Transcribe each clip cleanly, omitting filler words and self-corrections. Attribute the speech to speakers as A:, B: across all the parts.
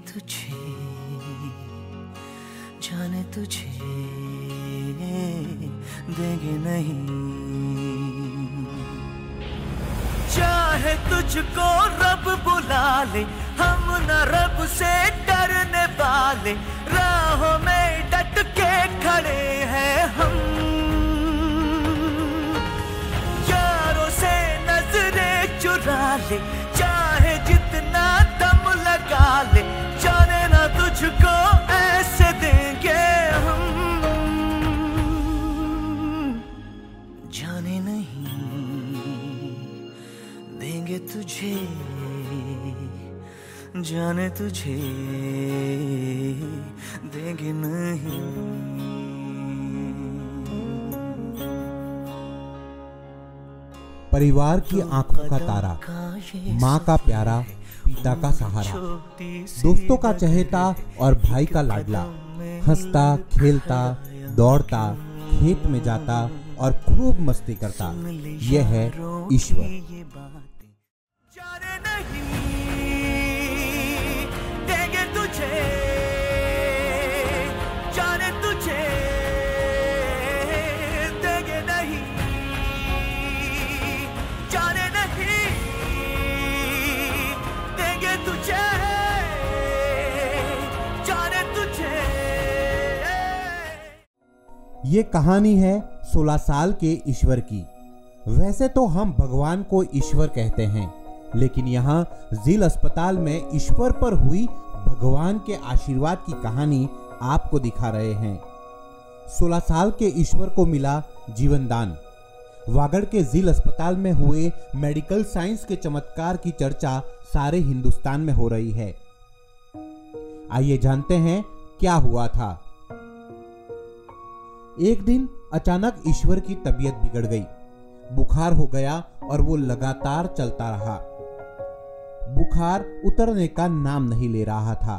A: तुझे, जाने तुझे देंगे नहीं। चाहे तुझको रब बुला ले, हम न रब से डरने वाले, राहों में डट के खड़े हैं हम। यारों से नजरें चुरा ले, चाहे जितना दम लगा ले, जाने ना तुझको ऐसे देंगे हम। जाने नहीं देंगे तुझे, जाने तुझे देंगे नहीं।
B: परिवार की आंखों का तारा, माँ का प्यारा, पिता का सहारा, दोस्तों का चहेता और भाई का लाडला, हंसता खेलता दौड़ता खेत में जाता और खूब मस्ती करता, यह है ईश्वर।
A: जाने नहीं देंगे तुझे, जाने तुझे देंगे नहीं, जाने नहीं देंगे तुझे, जाने तुझे।
B: ये कहानी है 16 साल के ईश्वर की। वैसे तो हम भगवान को ईश्वर कहते हैं, लेकिन यहाँ जिल अस्पताल में ईश्वर पर हुई भगवान के आशीर्वाद की कहानी आपको दिखा रहे हैं। 16 साल के ईश्वर को मिला जीवन दान। वागड़ के जिल अस्पताल में हुए मेडिकल साइंस के चमत्कार की चर्चा सारे हिंदुस्तान में हो रही है। आइए जानते हैं क्या हुआ था। एक दिन अचानक ईश्वर की तबीयत बिगड़ गई, बुखार हो गया और वो लगातार चलता रहा। बुखार उतरने का नाम नहीं ले रहा था।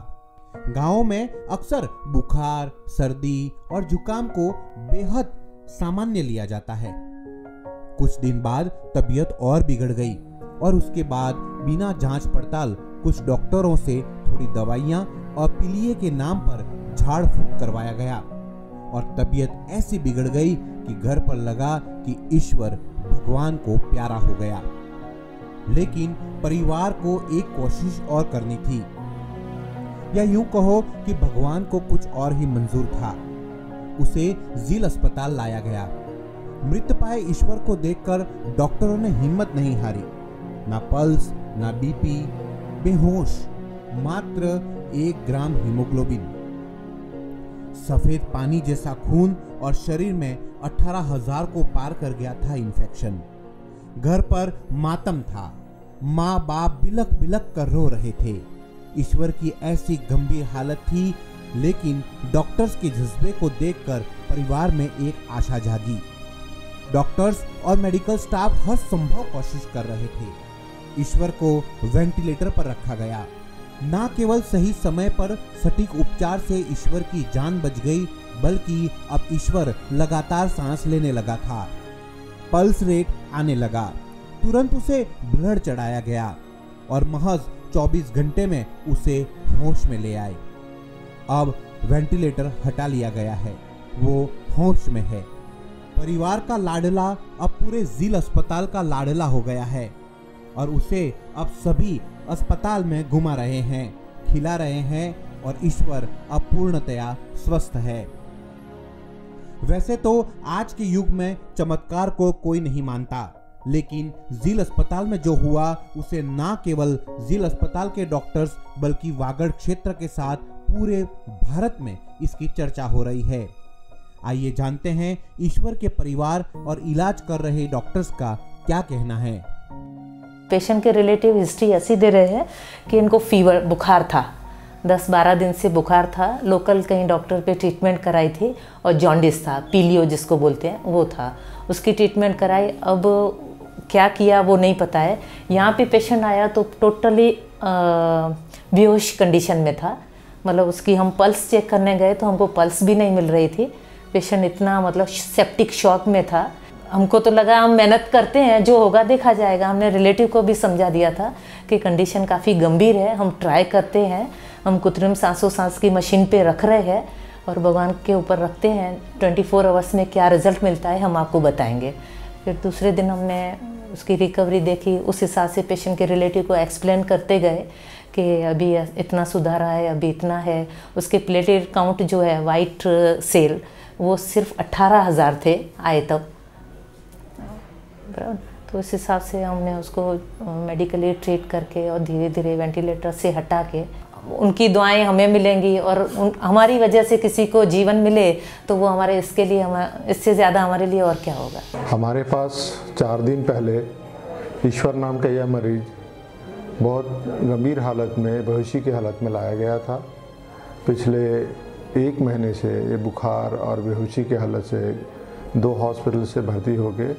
B: गांव में अक्सर बुखार, सर्दी और जुकाम को बेहद सामान्य लिया जाता है। कुछ दिन बाद तबीयत और बिगड़ गई और उसके बाद बिना जांच पड़ताल कुछ डॉक्टरों से थोड़ी दवाइयां और पीलिए के नाम पर झाड़ फूंक करवाया गया और तबीयत ऐसी बिगड़ गई कि घर पर लगा कि ईश्वर भगवान को प्यारा हो गया। लेकिन परिवार को एक कोशिश और करनी थी, या यूं कहो कि भगवान को कुछ और ही मंजूर था। उसे जिल अस्पताल लाया गया। मृत पाए ईश्वर को देखकर डॉक्टरों ने हिम्मत नहीं हारी। ना पल्स, ना बीपी, बेहोश, मात्र 1 ग्राम हीमोग्लोबिन, सफेद पानी जैसा खून और शरीर में 18,000 को पार कर गया था इन्फेक्शन। घर पर मातम था। माँ बाप बिलख बिलख कर रो रहे थे। ईश्वर की ऐसी गंभीर हालत थी, लेकिन डॉक्टर्स के जज्बे को देखकर परिवार में एक आशा जागी। डॉक्टर्स और मेडिकल स्टाफ हर संभव कोशिश कर रहे थे। ईश्वर को वेंटिलेटर पर रखा गया। न केवल सही समय पर सटीक उपचार से ईश्वर की जान बच गई, बल्कि अब ईश्वर लगातार सांस लेने लगा था। पल्स रेट आने लगा। तुरंत उसे ब्लड चढ़ाया गया और महज 24 घंटे में उसे होश में ले आए। अब वेंटिलेटर हटा लिया गया है, वो होश में है। परिवार का लाडला अब पूरे जिल अस्पताल का लाडला हो गया है और उसे अब सभी अस्पताल में घुमा रहे हैं, खिला रहे हैं और ईश्वर अब पूर्णतया स्वस्थ है। वैसे तो आज के युग में चमत्कार को कोई नहीं मानता, लेकिन जिल अस्पताल में जो हुआ उसे न केवल जिल अस्पताल के डॉक्टर्स बल्कि वागड़ क्षेत्र के साथ पूरे भारत में इसकी चर्चा हो रही है। आइए जानते हैं ईश्वर के परिवार और इलाज कर रहे डॉक्टर्स का क्या कहना है।
C: पेशेंट के रिलेटिव हिस्ट्री ऐसी दे रहे हैं कि इनको फीवर, बुखार था, 10-12 दिन से बुखार था। लोकल कहीं डॉक्टर पे ट्रीटमेंट कराई थी और जॉन्डिस था, पीलियो जिसको बोलते हैं वो था, उसकी ट्रीटमेंट कराई। अब क्या किया वो नहीं पता है। यहाँ पे पेशेंट आया तो टोटली बेहोश कंडीशन में था। मतलब उसकी हम पल्स चेक करने गए तो हमको पल्स भी नहीं मिल रही थी। पेशेंट इतना मतलब सेप्टिक शॉक में था। हमको तो लगा हम मेहनत करते हैं, जो होगा देखा जाएगा। हमने रिलेटिव को भी समझा दिया था कि कंडीशन काफ़ी गंभीर है, हम ट्राई करते हैं, हम कृत्रिम सांस की मशीन पे रख रहे हैं और भगवान के ऊपर रखते हैं। 24 आवर्स में क्या रिज़ल्ट मिलता है हम आपको बताएंगे। फिर दूसरे दिन हमने उसकी रिकवरी देखी, उस हिसाब से पेशेंट के रिलेटिव को एक्सप्लेन करते गए कि अभी इतना सुधार है, अभी इतना है। उसके प्लेटलेट काउंट जो है वाइट सेल वो सिर्फ 18,000 थे आए तब, तो इस हिसाब से हमने उसको मेडिकली ट्रीट करके और धीरे धीरे वेंटिलेटर से हटा के उनकी दुआएं हमें मिलेंगी और हमारी वजह से किसी को जीवन मिले तो वो हमारे इसके लिए इससे ज़्यादा हमारे लिए और क्या होगा।
D: हमारे पास 4 दिन पहले ईश्वर नाम का यह मरीज बहुत गंभीर हालत में, बेहोशी की हालत में लाया गया था। पिछले 1 महीने से ये बुखार और बेहोशी की हालत से 2 हॉस्पिटल से भर्ती हो गए।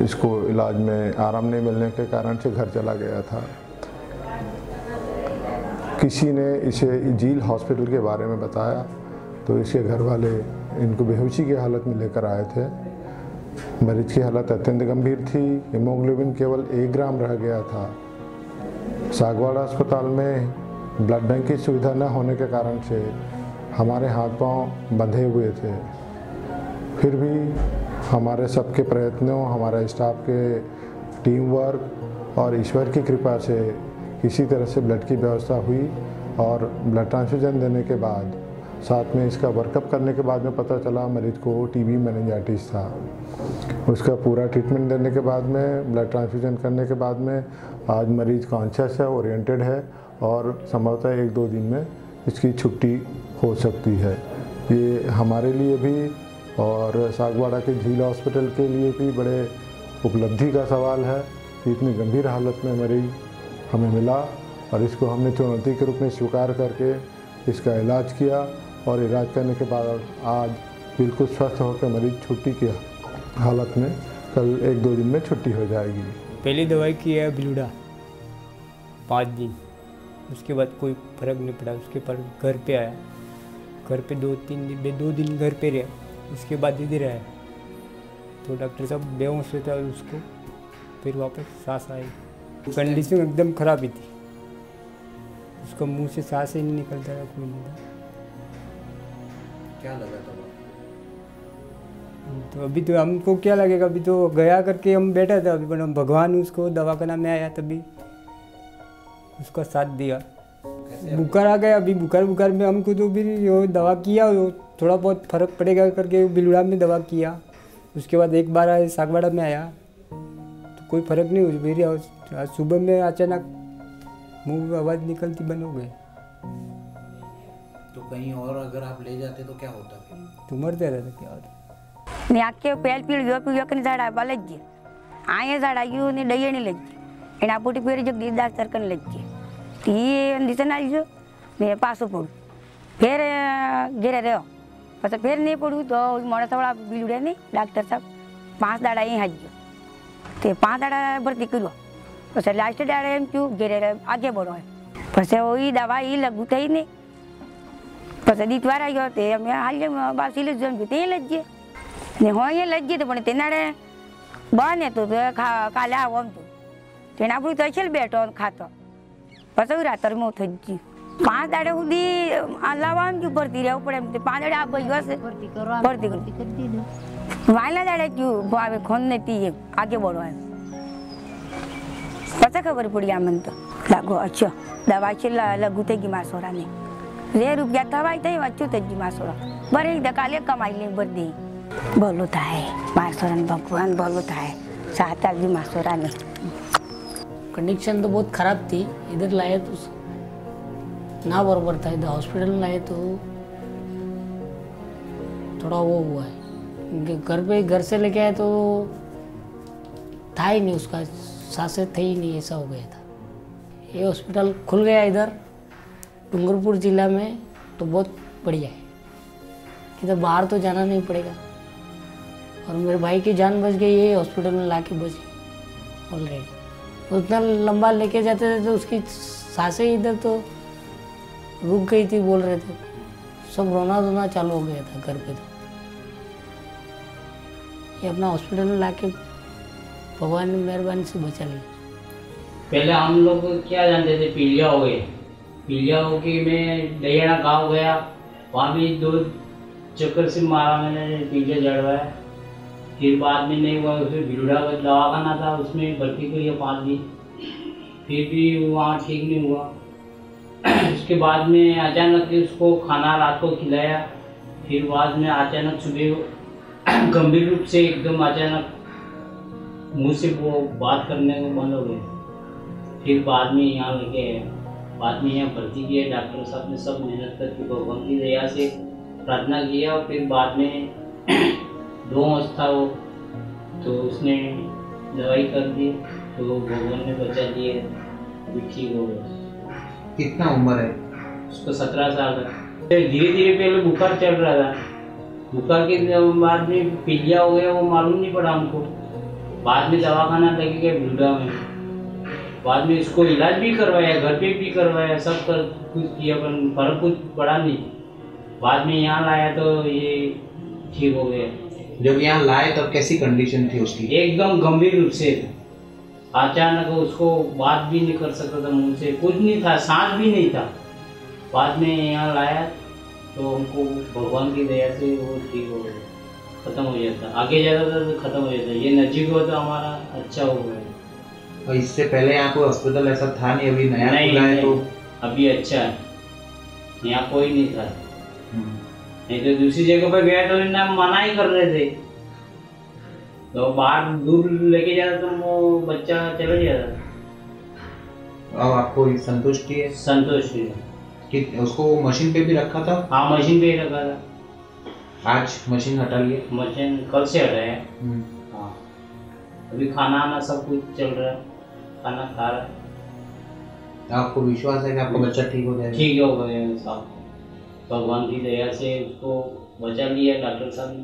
D: इसको इलाज में आराम नहीं मिलने के कारण से घर चला गया था। किसी ने इसे झील हॉस्पिटल के बारे में बताया तो इसके घर वाले इनको बेहोशी की हालत में लेकर आए थे। मरीज की हालत अत्यंत गंभीर थी, हीमोग्लोबिन केवल 1 ग्राम रह गया था। सागवाड़ा अस्पताल में ब्लड बैंक की सुविधा न होने के कारण से हमारे हाथ पांव बंधे हुए थे। फिर भी हमारे सबके प्रयत्नों, हमारे स्टाफ के टीम वर्क और ईश्वर की कृपा से किसी तरह से ब्लड की व्यवस्था हुई और ब्लड ट्रांसफ्यूजन देने के बाद, साथ में इसका वर्कअप करने के बाद में पता चला मरीज को टीबी मेनिंजाइटिस था। उसका पूरा ट्रीटमेंट देने के बाद में, ब्लड ट्रांसफ्यूजन करने के बाद में आज मरीज कॉन्शियस है, ओरिएंटेड है और संभवतः 1-2 दिन में इसकी छुट्टी हो सकती है। ये हमारे लिए भी और सागवाड़ा के झील हॉस्पिटल के लिए भी बड़े उपलब्धि का सवाल है कि इतनी गंभीर हालत में मरीज हमें मिला और इसको हमने चुनौती के रूप में स्वीकार करके इसका इलाज किया और इलाज करने के बाद आज बिल्कुल स्वस्थ होकर मरीज छुट्टी की हालत में कल 1-2 दिन में छुट्टी हो जाएगी।
E: पहली दवाई की है बिलुड़ा 5 दिन, उसके बाद कोई फर्क नहीं पड़ा। उसके बाद घर पे आया, घर पे 2 दिन घर पे रहा, उसके बाद इधर आया तो डॉक्टर साहब बेहोश होता है उसको, फिर वापस सांस आई। कंडीशन एकदम खराब ही थी, उसको मुंह से सांस ही नहीं निकलता था, कोई नहीं था।
F: क्या लगा था?
E: तो अभी तो हमको क्या लगेगा, अभी तो गया करके हम बैठा था, अभी पर हम भगवान उसको दवाखाना में आया तभी उसका साथ दिया। बुखार आ गया, अभी बुखार में हमको तो भी वो दवा किया, वो थोड़ा बहुत फर्क पड़ेगा करके बिलुड़ा में दवा किया। उसके बाद एक बार सागवाड़ा में आया तो कोई फर्क नहीं हुई। मेरी आज सुबह में अचानक मुंह आवाज़ निकलती बंद हो गई।
F: तो कहीं और अगर आप ले जाते तो क्या होता फिर?
E: तो मरते रहते क्या होता।
G: ने आखे पेल पीळ्यो कने झाडा बालजी आये झाडा यू ने डयणी लज्जी एना पोटी पेरी जगदीश डाक्टर कने लज्जी ती दिसन आईजो ने पासो पडू फिर गिरे रहो પછી फिर नहीं पड़ू तो मोड़ा वाला बिलुड़े नहीं डॉक्टर साहब 5 दाड़ा ही हाजो ते 5 दाड़ा भर्ती करो પછી लास्ट दाड़े एम क्यों गिरे आगे बढ़ो પછી वही दवा ही लगू थी नहीं પછી દીતવાર આવ્યો તે અમે હાલે બાસી લઈ જમ તે લજ્જે ને હોય લજ્જે તો પણ તેનાડે બને તો કાલે આવો આમ તો તેને આપણું તો છેલ બેઠો ખાતો પછી રાતરમાં થઈ ગયું 5 દાડે સુધી લાવવા આમ ક્યું ભરતી રહેવું પડે એમ 5 દાડે આ ભાઈ હશે ભરતી કરી વાયલા દાડે ક્યું ભાવે ખોન નથી આગે बढ़ो એમ પછી ખબર પડી આ મને તો લાગો અચ્છા દવા છે લગુ થઈ ગઈ મારા સોરાને 2 રૂપિયા થવાય થઈ વાંચ્યું થઈ ગયું મારા સોરા બરે કાલે કમાઈ લે બધી ભલો થાય મારા સોરાને ભગવાન ભલો થાય સાત આવી મારા સોરાને।
H: कंडीशन तो बहुत ख़राब थी, इधर लाए तो ना बराबर था, इधर हॉस्पिटल में लाए तो थोड़ा वो हुआ है। घर से लेके आए तो था ही नहीं, उसका सांसें थे ही नहीं, ऐसा हो गया था। ये हॉस्पिटल खुल गया इधर डूंगरपुर ज़िला में तो बहुत बढ़िया है, इधर बाहर तो जाना नहीं पड़ेगा और मेरे भाई की जान बच गई ये हॉस्पिटल में ला के बच गई ऑलरेडी। उतना लंबा लेके जाते थे तो उसकी सांसें इधर तो रुक गई थी, बोल रहे थे, सब रोना धोना चालू हो गया था घर पे। तो ये अपना हॉस्पिटल में लाके भगवान ने मेहरबानी से बचा लिया।
I: पहले हम लोग क्या जानते थे, पीलिया हो गए पीलिया होके मैं दहियाना गाँव गया, वहाँ भी 2 चक्कर से मारा मैंने, पीलिया जड़वाया। फिर बाद में नहीं हुआ, उसमें भिलुड़ा का दवाखाना था, उसमें भर्ती करिए 5 दिन, फिर भी वहाँ ठीक नहीं हुआ। उसके बाद में अचानक उसको खाना रात को खिलाया, फिर बाद में अचानक सुबह गंभीर रूप से एकदम अचानक मुँह से वो बात करने को बंद हो गए। फिर बाद में यहाँ लेके आया, बाद में यहाँ भर्ती किया। डॉक्टर साहब ने सब मेहनत करके भगवान की दया से प्रार्थना किया, और फिर बाद में 2 अवस्था वो, तो उसने दवाई कर दी, तो भगवान ने बचा दिए, अभी ठीक हो गया।
B: कितना उम्र है
I: उसको? 17 साल है। धीरे धीरे पहले बुखार चल रहा था, बुखार के बाद में पीलिया हो गया, वो मालूम नहीं पड़ा हमको। बाद में दवाखाना लगे गए भिलुड़ा में, बाद में इसको इलाज भी करवाया, घर पे भी करवाया, सब कर कुछ किया, पर फर्क कुछ पड़ा नहीं। बाद में यहाँ लाया तो ये ठीक हो गया।
B: जब यहाँ लाए तब कैसी कंडीशन थी उसकी?
I: एकदम गंभीर रूप से, अचानक उसको बात भी नहीं कर सकता था, मुंह से कुछ नहीं था, सांस भी नहीं था। बाद में यहाँ लाया तो हमको भगवान की दया से वो ठीक हो गया, खत्म हो जाता। आगे जाता था तो खत्म हो जाता, ये नजीक हो तो हमारा अच्छा हो गया।
B: और इससे पहले यहाँ कोई हॉस्पिटल ऐसा था नहीं, अभी नया खुला है तो
I: अभी अच्छा है, यहाँ कोई नहीं था। नहीं तो दूसरी जगह पर गया तो इन्हें मना ही कर रहे थे, तो बाहर दूर लेके जाता तो वो बच्चा चला जाता।
B: अब आपको संतुष्टि है?
I: संतुष्टि है
B: कि उसको मशीन पे भी रखा था?
I: हाँ, मशीन पे ही रखा था।
B: आज मशीन हटा लिया?
I: मशीन कल से हटाया। हाँ, अभी खाना आना सब कुछ चल रहा है, खाना खा रहा है।
B: आपको विश्वास है कि आपका बच्चा ठीक हो जाएगा?
I: ठीक हो गया साहब, भगवान की दया से उसको बचा लिया डॉक्टर साहब ने।